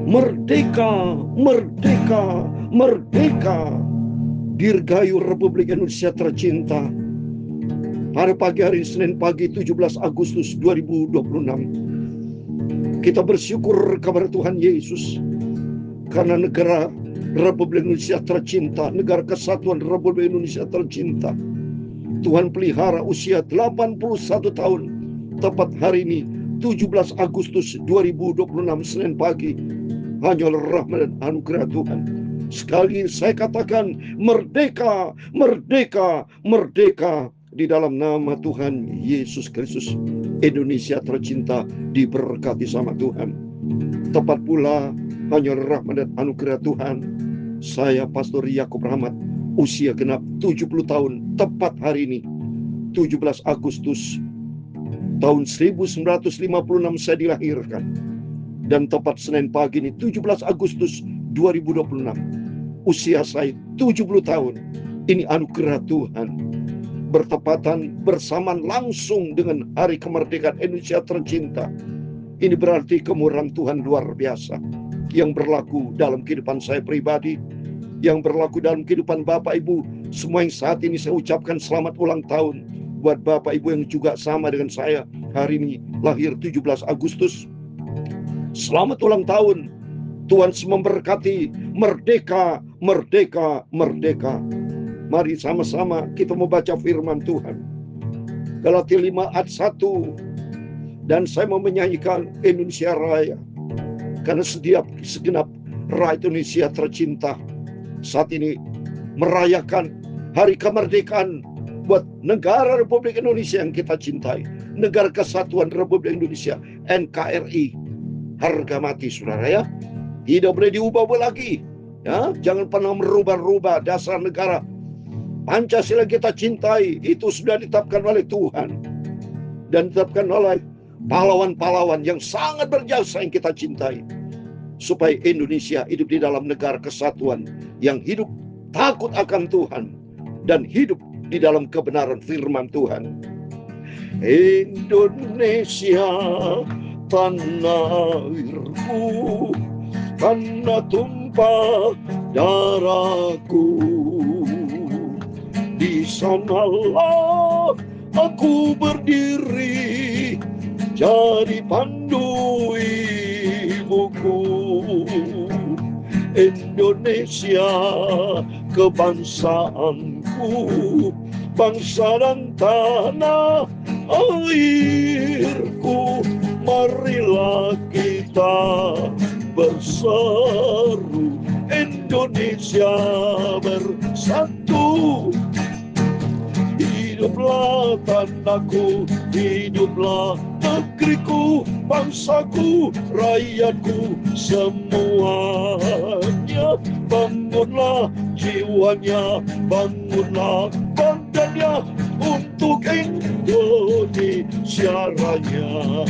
Merdeka, merdeka, merdeka. Dirgayu Republik Indonesia tercinta. Pada pagi hari Senin pagi 17 Agustus 2026, kita bersyukur kepada Tuhan Yesus karena negara Republik Indonesia tercinta, negara kesatuan Republik Indonesia tercinta, Tuhan pelihara usia 81 tahun. Tepat hari ini 17 Agustus 2026 Senin pagi, hanya oleh rahmat dan anugerah Tuhan. Sekali saya katakan merdeka, merdeka, merdeka. Di dalam nama Tuhan Yesus Kristus, Indonesia tercinta diberkati sama Tuhan. Tepat pula hanya rahmat dan anugerah Tuhan, saya Pastor Yakub Rahmat, usia genap 70 tahun tepat hari ini 17 Agustus tahun 1956 saya dilahirkan. Dan tepat Senin pagi ini 17 Agustus 2026, usia saya 70 tahun. Ini anugerah Tuhan, bertepatan bersamaan langsung dengan hari kemerdekaan Indonesia tercinta. Ini berarti kemurahan Tuhan luar biasa yang berlaku dalam kehidupan saya pribadi, yang berlaku dalam kehidupan Bapak Ibu semua yang saat ini saya ucapkan selamat ulang tahun. Buat Bapak Ibu yang juga sama dengan saya hari ini lahir 17 Agustus, selamat ulang tahun. Tuhan memberkati. Merdeka, merdeka, merdeka. Mari sama-sama kita membaca firman Tuhan. Galatia 5 ayat 1. Dan saya mau menyanyikan Indonesia Raya, karena segenap rakyat Indonesia tercinta saat ini merayakan hari kemerdekaan buat negara Republik Indonesia yang kita cintai, negara kesatuan Republik Indonesia, NKRI. Harga mati, saudara ya, tidak boleh diubah lagi ya. Jangan pernah merubah-rubah dasar negara Pancasila kita cintai. Itu sudah ditetapkan oleh Tuhan dan ditetapkan oleh pahlawan-pahlawan yang sangat berjasa yang kita cintai, supaya Indonesia hidup di dalam negara kesatuan yang hidup takut akan Tuhan dan hidup di dalam kebenaran firman Tuhan. Indonesia tanah airku, tanah tumpah darahku. Di sanalah aku berdiri, jadi pandu ibuku. Indonesia kebangsaanku, bangsa dan tanah airku. Marilah kita berseru, Indonesia bersatu. Hiduplah tanahku, hiduplah negeriku, bangsaku, rakyatku semuanya. Bangunlah jiwanya, bangunlah badannya untuk Indonesia Raya.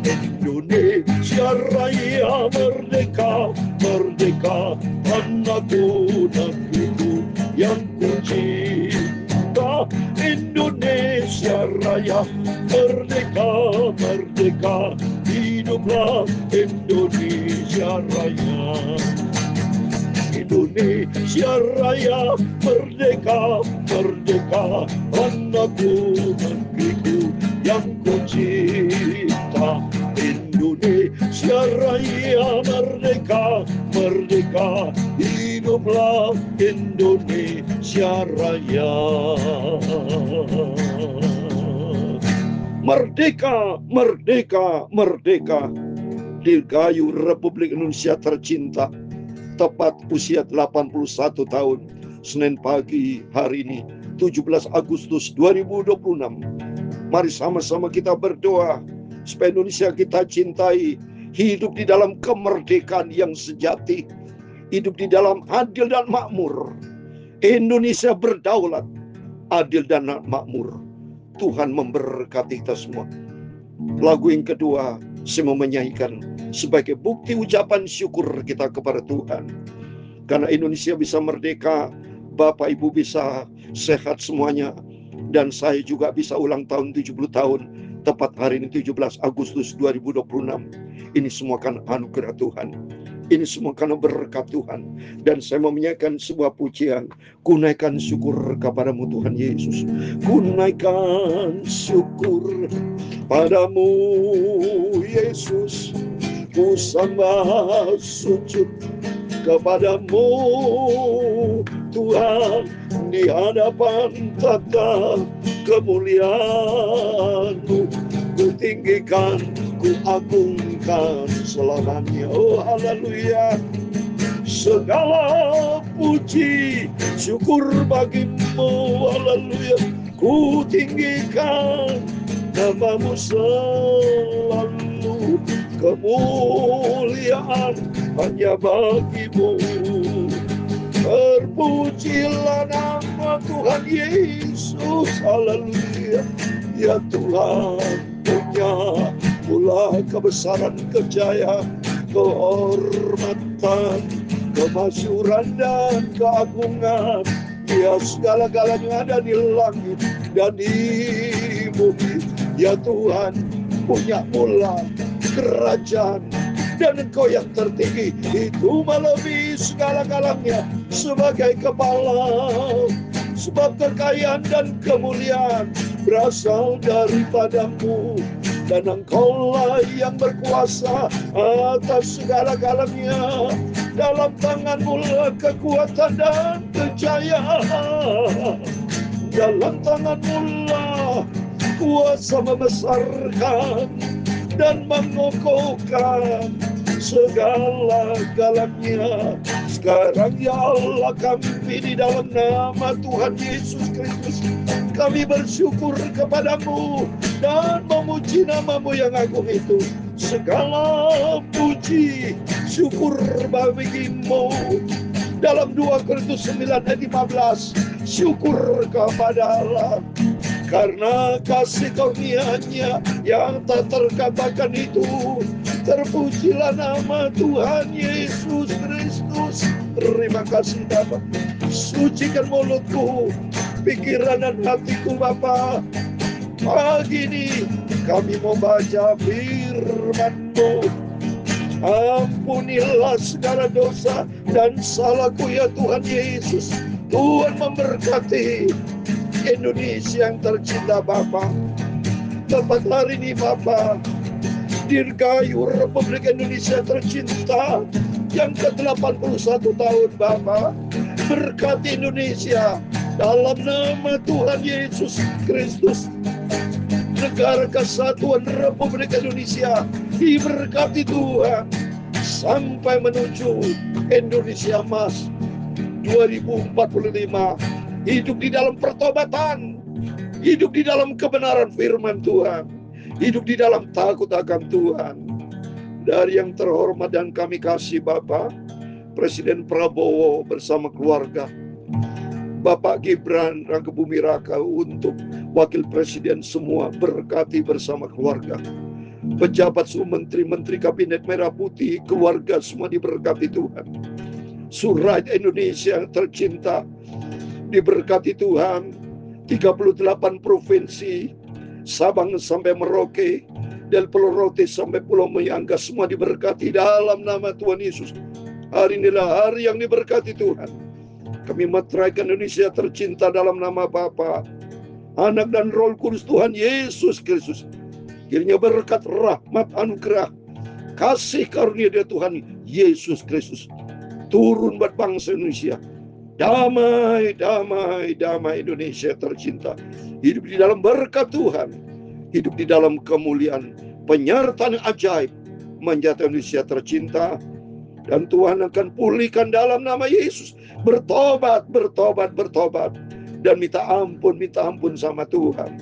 Indonesia Raya merdeka, merdeka, tanahku, negeriku yang ku cinta. Indonesia Raya merdeka, merdeka, hiduplah Indonesia Raya. Indonesia Raya merdeka, merdeka, tanahku, negeriku yang ku cinta. Indonesia Raya merdeka, merdeka, hiduplah Indonesia Raya. Merdeka, merdeka, merdeka. Dirgayu Republik Indonesia tercinta. Tepat usia 81 tahun Senin pagi hari ini 17 Agustus 2026. Mari sama-sama kita berdoa supaya Indonesia kita cintai hidup di dalam kemerdekaan yang sejati, hidup di dalam adil dan makmur. Indonesia berdaulat, adil dan makmur. Tuhan memberkati kita semua. Lagu yang kedua saya mau menyanyikan sebagai bukti ucapan syukur kita kepada Tuhan. Karena Indonesia bisa merdeka, Bapak Ibu bisa sehat semuanya, dan saya juga bisa ulang tahun 70 tahun tepat hari ini 17 Agustus 2026. Ini semua karena anugerah Tuhan. Ini semua karena berkat Tuhan. Dan saya mau menyanyikan sebuah pujian. Ku naikkan syukur kepadamu Tuhan Yesus. Ku naikkan syukur padamu Yesus. Ku sembah sujud kepadamu Tuhan, di hadapan tata kemuliaan-Mu. Ku tinggikan, ku agungkan selamanya. Oh haleluya. Segala puji syukur bagimu, haleluya. Ku tinggikan nama-Mu selalu, kemuliaan hanya bagimu. Terpujilah nama Tuhan Yesus, haleluya. Ya Tuhan, punya pula kebesaran, kejayaan, kehormatan, kemasyuran dan keagungan. Ya segala-galanya ada di langit dan di bumi. Ya Tuhan, punya mula kerajaan, dan Engkau yang tertinggi itu melebihi segala-galanya sebagai kepala. Sebab kekayaan dan kemuliaan berasal daripada-Mu, dan Engkaulah yang berkuasa atas segala-galanya. Dalam tangan-Mu lah kekuatan dan kejayaan. Dalam tangan-Mu lah kuasa membesarkan dan mengokohkan segala-galanya. Sekarang ya Allah, kami di dalam nama Tuhan Yesus Kristus, kami bersyukur kepadamu dan memuji nama-Mu yang agung itu. Segala puji syukur bagimu. Dalam 2 Korintus 9 ayat 15, syukur kepada Allah karena kasih karunia-Nya yang tak terkatakan itu. Terpujilah nama Tuhan Yesus Kristus. Terima kasih Bapa. Sucikan mulutku, pikiran dan hatiku Bapa. Pagi ini kami mau baca firman-Mu. Ampunilah segala dosa dan salahku ya Tuhan Yesus. Tuhan memberkati Indonesia yang tercinta Bapa. Tepat hari ini Bapa, Dirgayu Republik Indonesia tercinta yang ke-81 tahun Bapa. Berkati Indonesia dalam nama Tuhan Yesus Kristus. Negara Kesatuan Republik Indonesia diberkati Tuhan sampai menuju Indonesia Emas 2045. Hidup di dalam pertobatan, hidup di dalam kebenaran firman Tuhan, hidup di dalam takut akan Tuhan. Dari yang terhormat dan kami kasih Bapak Presiden Prabowo bersama keluarga, Bapak Gibran Rakebumi Raka untuk Wakil Presiden semua, berkati bersama keluarga. Pejabat semua, menteri-menteri Kabinet Merah Putih, keluarga semua diberkati Tuhan. Surat Indonesia yang tercinta diberkati Tuhan. 38 provinsi, Sabang sampai Merauke, dari Pulau Rote sampai Pulau Mayangga, semua diberkati dalam nama Tuhan Yesus. Hari inilah hari yang diberkati Tuhan. Kami meteraikan Indonesia tercinta dalam nama Bapa, Anak dan Roh Kudus Tuhan Yesus Kristus. Kiranya berkat, rahmat, anugerah, kasih karunia dari Tuhan Yesus Kristus turun buat bangsa Indonesia. Damai, damai, damai Indonesia tercinta. Hidup di dalam berkat Tuhan, hidup di dalam kemuliaan, penyertaan yang ajaib menjadi Indonesia tercinta. Dan Tuhan akan pulihkan dalam nama Yesus. Bertobat, bertobat, bertobat, dan minta ampun sama Tuhan,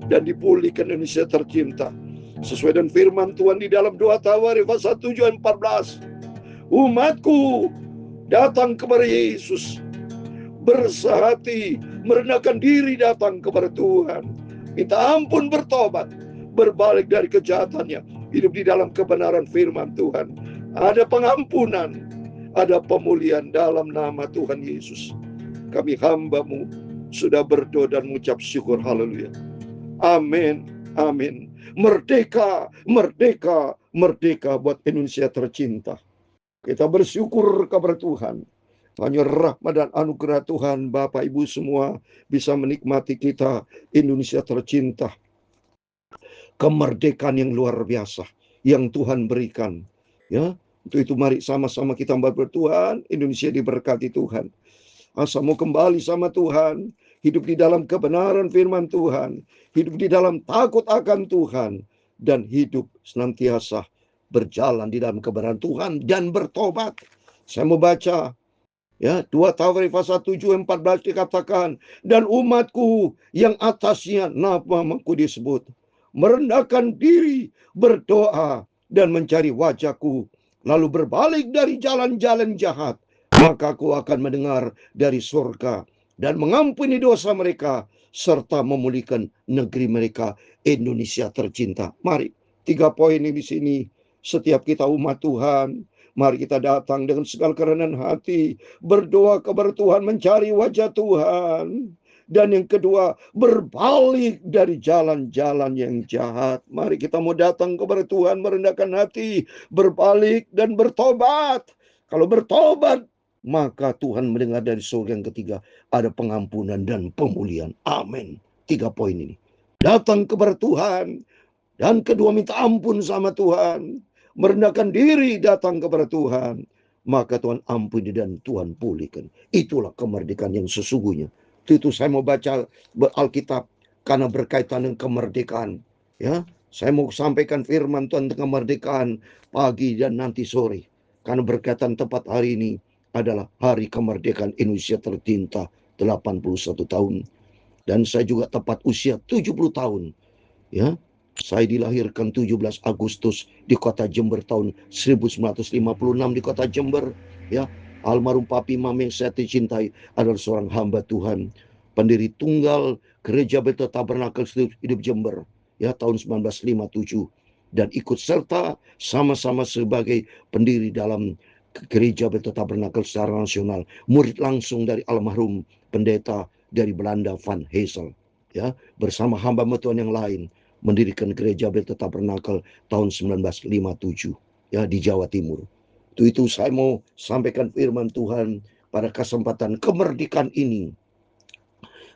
dan dipulihkan Indonesia tercinta sesuai dengan firman Tuhan di dalam 2 Tawarikh pasal 7 ayat 14. Umatku datang kepada Yesus, bersehati, merendahkan diri, datang kepada Tuhan, minta ampun, bertobat, berbalik dari kejahatannya, hidup di dalam kebenaran firman Tuhan. Ada pengampunan, ada pemulihan dalam nama Tuhan Yesus. Kami hamba-Mu sudah berdoa dan mengucap syukur. Haleluya. Amin. Amin. Merdeka, merdeka, merdeka buat Indonesia tercinta. Kita bersyukur kepada Tuhan. Hanya rahmat dan anugerah Tuhan, Bapak Ibu semua bisa menikmati kita Indonesia tercinta. Kemerdekaan yang luar biasa yang Tuhan berikan. Ya, untuk itu mari sama-sama kita bertuhan, Indonesia diberkati Tuhan. Asa mau kembali sama Tuhan, hidup di dalam kebenaran firman Tuhan, hidup di dalam takut akan Tuhan, dan hidup senantiasa berjalan di dalam kebenaran Tuhan dan bertobat. Saya mau baca ya, 2 Tawarik pasal 7:14 dikatakan, dan umatku yang atasnya namaku disebut, merendahkan diri, berdoa, dan mencari wajahku, lalu berbalik dari jalan-jalan jahat, maka aku akan mendengar dari surga dan mengampuni dosa mereka, serta memulihkan negeri mereka, Indonesia tercinta. Mari, 3 poin ini di sini. Setiap kita umat Tuhan, mari kita datang dengan segala kerendahan hati, berdoa kepada Tuhan, mencari wajah Tuhan. Dan yang kedua, berbalik dari jalan-jalan yang jahat. Mari kita mau datang kepada Tuhan, merendahkan hati, berbalik dan bertobat. Kalau bertobat, maka Tuhan mendengar dari surga. Yang ketiga, ada pengampunan dan pemulihan. Amin. 3 poin ini. Datang kepada Tuhan. Dan kedua, minta ampun sama Tuhan. Merendahkan diri datang kepada Tuhan. Maka Tuhan ampuni dan Tuhan pulihkan. Itulah kemerdekaan yang sesungguhnya. Itu saya mau baca Alkitab karena berkaitan dengan kemerdekaan. Ya, saya mau sampaikan firman Tuhan tentang kemerdekaan pagi dan nanti sore. Karena berkaitan tepat hari ini adalah hari kemerdekaan Indonesia tercinta 81 tahun. Dan saya juga tepat usia 70 tahun. Ya, saya dilahirkan 17 Agustus di kota Jember tahun 1956 di kota Jember. Ya, almarhum Papi Mami yang saya cintai adalah seorang hamba Tuhan, pendiri tunggal Gereja Bethel Tabernakel Hidup Jember, ya, tahun 1957, dan ikut serta sama-sama sebagai pendiri dalam Gereja Bethel Tabernakel secara nasional, murid langsung dari almarhum pendeta dari Belanda Van Hessel, ya, bersama hamba Tuhan yang lain mendirikan Gereja Bethel Tabernakel tahun 1957, ya, di Jawa Timur. Itu saya mau sampaikan firman Tuhan pada kesempatan kemerdekaan ini.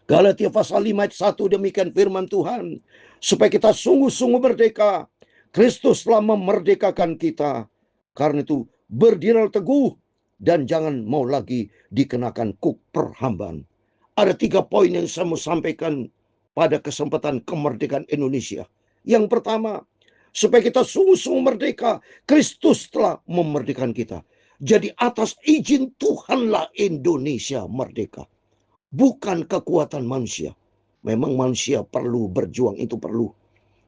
Galatia pasal 5 ayat 1, demikian firman Tuhan, supaya kita sungguh-sungguh merdeka. Kristus telah memerdekakan kita. Karena itu berdirilah teguh dan jangan mau lagi dikenakan kuk perhambaan. Ada 3 poin yang saya mau sampaikan pada kesempatan kemerdekaan Indonesia. Yang pertama, supaya kita sungguh-sungguh merdeka, Kristus telah memerdekakan kita. Jadi atas izin Tuhanlah Indonesia merdeka. Bukan kekuatan manusia. Memang manusia perlu berjuang, itu perlu.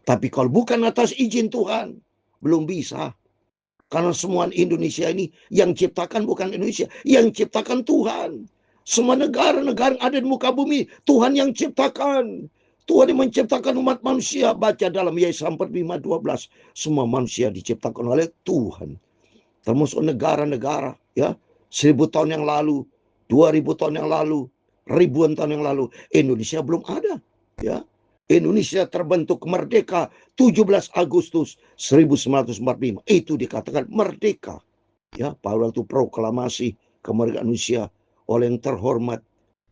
Tapi kalau bukan atas izin Tuhan, belum bisa. Karena semua Indonesia ini yang ciptakan bukan Indonesia, yang ciptakan Tuhan. Semua negara-negara yang ada di muka bumi, Tuhan yang ciptakan. Tuhan yang menciptakan umat manusia. Baca dalam Yesaya 45:12. Semua manusia diciptakan oleh Tuhan. Termasuk negara-negara, ya, 1000 tahun yang lalu, 2000 tahun yang lalu, ribuan tahun yang lalu, Indonesia belum ada, ya. Indonesia terbentuk merdeka 17 Agustus 1945. Itu dikatakan merdeka. Ya, pada waktu proklamasi kemerdekaan Indonesia oleh yang terhormat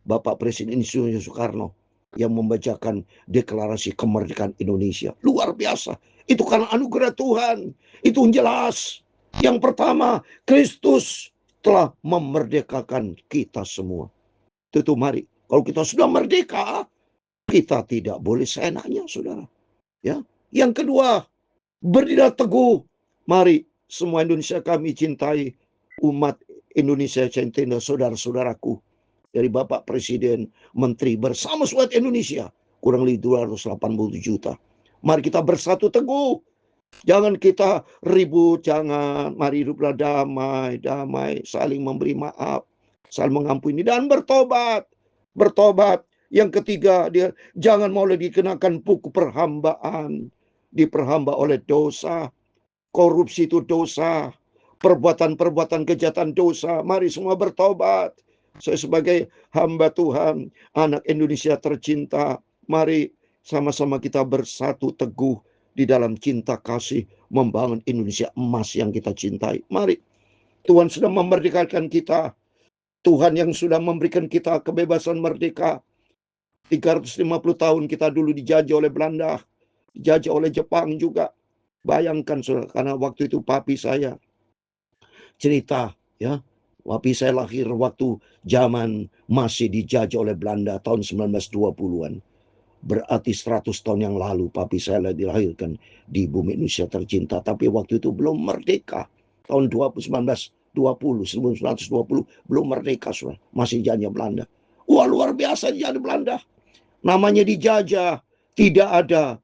Bapak Presiden Insinyur Soekarno yang membacakan deklarasi kemerdekaan Indonesia. Luar biasa. Itu karena anugerah Tuhan. Itu jelas. Yang pertama, Kristus telah memerdekakan kita semua. Itu mari. Kalau kita sudah merdeka, kita tidak boleh seenaknya, saudara. Ya. Yang kedua, berdirilah teguh. Mari, semua Indonesia kami cintai, umat Indonesia cintai, saudara-saudaraku. Dari Bapak Presiden, Menteri, bersama seluruh Indonesia. Kurang lebih 280 juta. Mari kita bersatu teguh. Jangan kita ribut, jangan. Mari hiduplah damai, damai. Saling memberi maaf, saling mengampuni, dan bertobat. Bertobat. Yang ketiga, dia jangan mau lagi dikenakan buku perhambaan. Diperhamba oleh dosa. Korupsi itu dosa. Perbuatan-perbuatan kejahatan dosa. Mari semua bertobat. Saya sebagai hamba Tuhan, anak Indonesia tercinta, mari sama-sama kita bersatu teguh di dalam cinta kasih membangun Indonesia emas yang kita cintai. Mari, Tuhan sudah memerdekakan kita. Tuhan yang sudah memberikan kita kebebasan merdeka. 350 tahun kita dulu dijajah oleh Belanda, dijajah oleh Jepang juga. Bayangkan saudara, karena waktu itu papi saya cerita, ya, papi saya lahir waktu zaman masih dijajah oleh Belanda tahun 1920-an. Berarti 100 tahun yang lalu papi saya dilahirkan di bumi Indonesia tercinta. Tapi waktu itu belum merdeka. Tahun 1920 belum merdeka, saudara. Masih dijajah Belanda. Wah, luar biasa dijajah Belanda. Namanya dijajah, tidak ada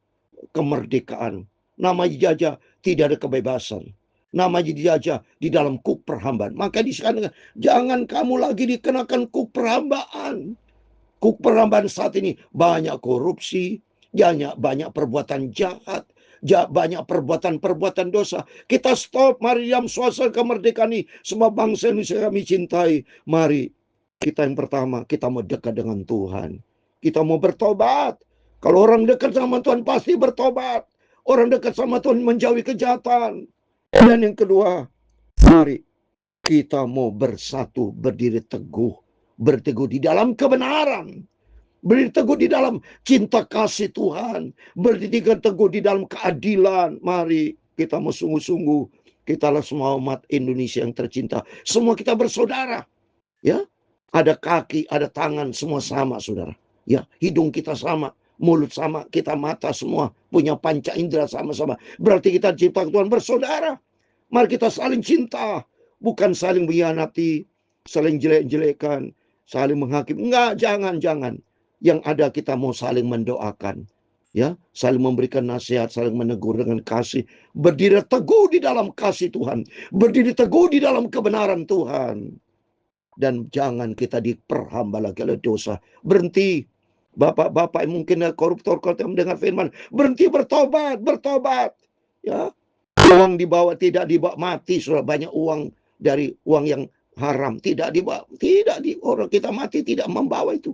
kemerdekaan. Namanya dijajah, tidak ada kebebasan. Namanya dijajah di dalam kuk perhambaan. Maka dikatakan, jangan kamu lagi dikenakan kuk perhambaan. Kuk perhambaan saat ini banyak korupsi, banyak perbuatan jahat, banyak perbuatan dosa. Kita stop, mari dalam suasana kemerdekaan ini. Semua bangsa Indonesia kami cintai. Mari, kita yang pertama, kita mau dekat dengan Tuhan. Kita mau bertobat. Kalau orang dekat sama Tuhan pasti bertobat. Orang dekat sama Tuhan menjauhi kejahatan. Dan yang kedua, mari kita mau bersatu, berdiri teguh. Berteguh di dalam kebenaran. Berdiri teguh di dalam cinta kasih Tuhan. Berdiri teguh di dalam keadilan. Mari kita mau sungguh-sungguh. Kita adalah semua umat Indonesia yang tercinta. Semua kita bersaudara. Ya, ada kaki, ada tangan, semua sama, saudara. Ya, hidung kita sama, mulut sama, kita mata semua punya panca indera sama-sama. Berarti kita diciptakan Tuhan bersaudara. Mari kita saling cinta, bukan saling mengkhianati, saling jelek-jelekan, saling menghakimi. Enggak, jangan. Yang ada kita mau saling mendoakan. Ya, saling memberikan nasihat, saling menegur dengan kasih. Berdiri teguh di dalam kasih Tuhan. Berdiri teguh di dalam kebenaran Tuhan. Dan jangan kita diperhamba lagi oleh dosa. Berhenti. Bapak-bapak yang mungkin koruptor yang mendengar firman. Berhenti bertobat. Ya, uang dibawa, tidak dibawa mati. Sudah banyak uang dari uang yang haram. Tidak dibawa. Orang kita mati tidak membawa itu.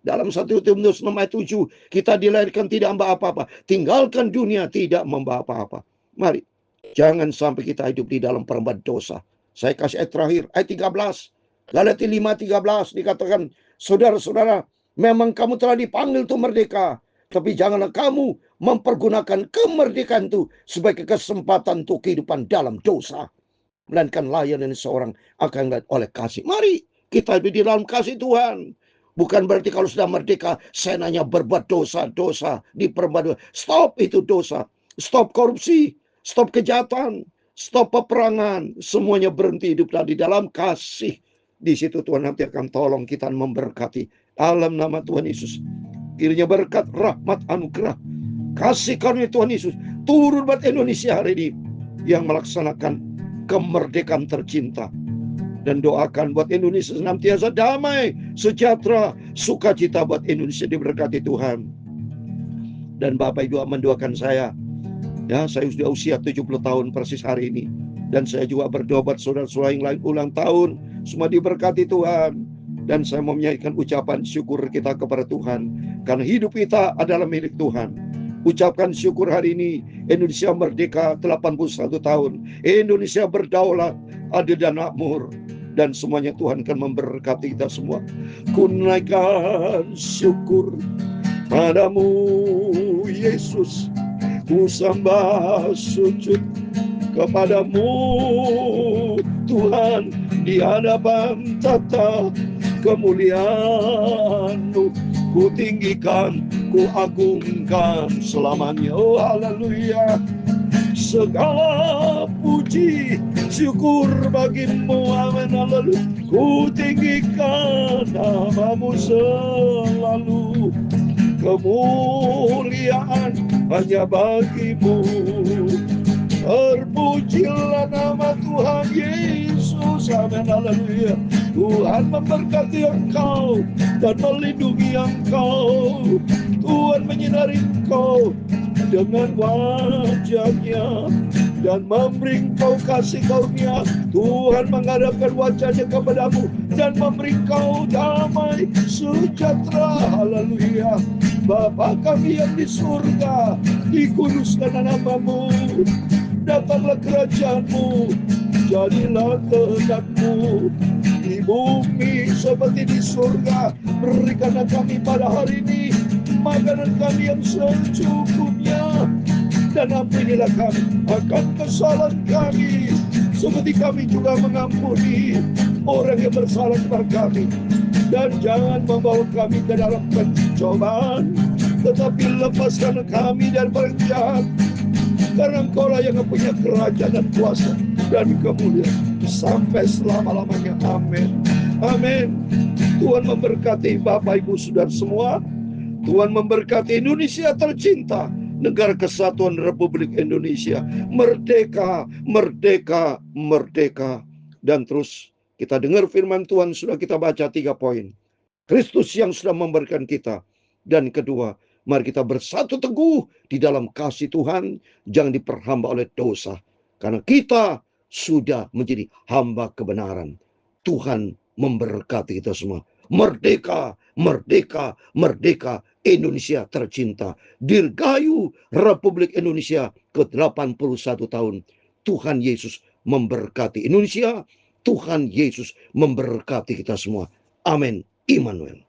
Dalam 1 Timotius 6 ayat 7. Kita dilahirkan tidak membawa apa-apa. Tinggalkan dunia tidak membawa apa-apa. Mari. Jangan sampai kita hidup di dalam perbuatan dosa. Saya kasih ayat terakhir. Ayat 13. Galatia 5:13 dikatakan, saudara-saudara, memang kamu telah dipanggil untuk merdeka, tapi janganlah kamu mempergunakan kemerdekaan itu sebagai kesempatan untuk kehidupan dalam dosa, melainkan layanan seorang akan oleh kasih. Mari kita hidup di dalam kasih Tuhan. Bukan berarti kalau sudah merdeka, saya hanya berbuat dosa, diperbuat. Stop itu dosa. Stop korupsi, stop kejahatan, stop peperangan. Semuanya berhenti hidup di dalam kasih. Di situ Tuhan nanti akan tolong kita memberkati. Dalam nama Tuhan Yesus. Kiranya berkat, rahmat, anugerah, kasih karunia Tuhan Yesus turun buat Indonesia hari ini. Yang melaksanakan kemerdekaan tercinta. Dan doakan buat Indonesia senantiasa damai, sejahtera, sukacita buat Indonesia diberkati Tuhan. Dan Bapak Ibu mendoakan saya. Ya, saya sudah usia 70 tahun persis hari ini. Dan saya juga berdoa buat saudara-saudara yang lain ulang tahun. Semua diberkati Tuhan. Dan saya mau menyanyikan ucapan syukur kita kepada Tuhan. Karena hidup kita adalah milik Tuhan. Ucapkan syukur hari ini. Indonesia merdeka 81 tahun. Indonesia berdaulat, adil dan makmur. Dan semuanya Tuhan akan memberkati kita semua. Ku naikkan syukur padamu Yesus. Ku sembah sujud kepadamu Tuhan, di hadapan tata kemuliaan-Mu. Ku tinggikan, ku agungkan selamanya. Oh haleluya. Segala puji syukur bagimu, amin, haleluya. Ku tinggikan nama-Mu selalu. Kemuliaan hanya bagimu. Terpujilah nama Tuhan Yesus, amin, haleluya. Tuhan memberkati engkau dan melindungi engkau. Tuhan menyinari engkau dengan wajah-Nya dan memberi Engkau kasih karunia. Tuhan menghadapkan wajahnya kepadamu dan memberi Engkau damai sejahtera. Haleluya. Bapa kami yang di surga, dikuduskan namamu, datanglah kerajaanmu, jadilah kehendak-Mu di bumi seperti di surga. Berikanlah kami pada hari ini makanan kami yang secukupnya, dan ampunilah kami akan kesalahan kami, seperti kami juga mengampuni orang yang bersalah kepada kami. Dan jangan membawa kami ke dalam pencobaan, tetapi lepaskan kami dari orang jahat. Karena Engkaulah yang mempunyai kerajaan dan kuasa dan kemuliaan sampai selama-lamanya. Amin. Amin. Tuhan memberkati Bapak Ibu Saudara semua. Tuhan memberkati Indonesia tercinta, negara kesatuan Republik Indonesia. Merdeka, merdeka, merdeka. Dan terus kita dengar firman Tuhan, sudah kita baca 3 poin. Kristus yang sudah memberikan kita. Dan kedua, mari kita bersatu teguh di dalam kasih Tuhan, jangan diperhamba oleh dosa. Karena kita sudah menjadi hamba kebenaran. Tuhan memberkati kita semua. Merdeka, merdeka, merdeka, Indonesia tercinta. Dirgayu Republik Indonesia ke-81 tahun. Tuhan Yesus memberkati Indonesia. Tuhan Yesus memberkati kita semua. Amin. Immanuel.